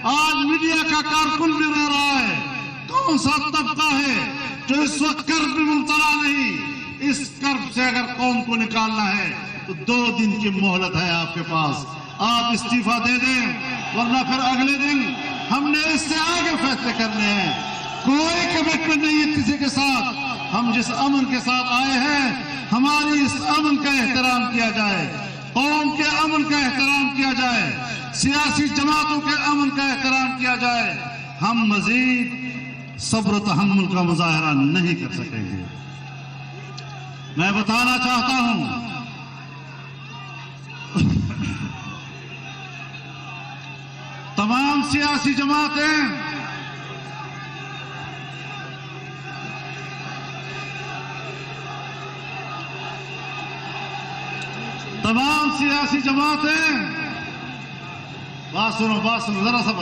आज मीडिया का कारकुन भी रह रहा है। कौन सा तबका है जो इस वक्त कर्ज में मुब्तला नहीं? इस कर्ज से अगर कौम को निकालना है तो 2 दिन की मोहलत है आपके पास। आप इस्तीफा दे दें, वरना फिर अगले दिन हमने इससे आगे फैसले करने हैं। कोई कमिटमेंट नहीं है किसी के साथ। हम जिस अमन के साथ आए हैं, हमारी इस अमन का एहतराम किया जाए, कौम के अमन का एहतराम किया जाए, सियासी जमातों के अमन का एहतराम किया जाए। हम मजीद सब्र तहम्मुल का मुजाहरा नहीं कर सकेंगे। मैं बताना चाहता हूं, तमाम सियासी जमातें बात सुनो जरा सा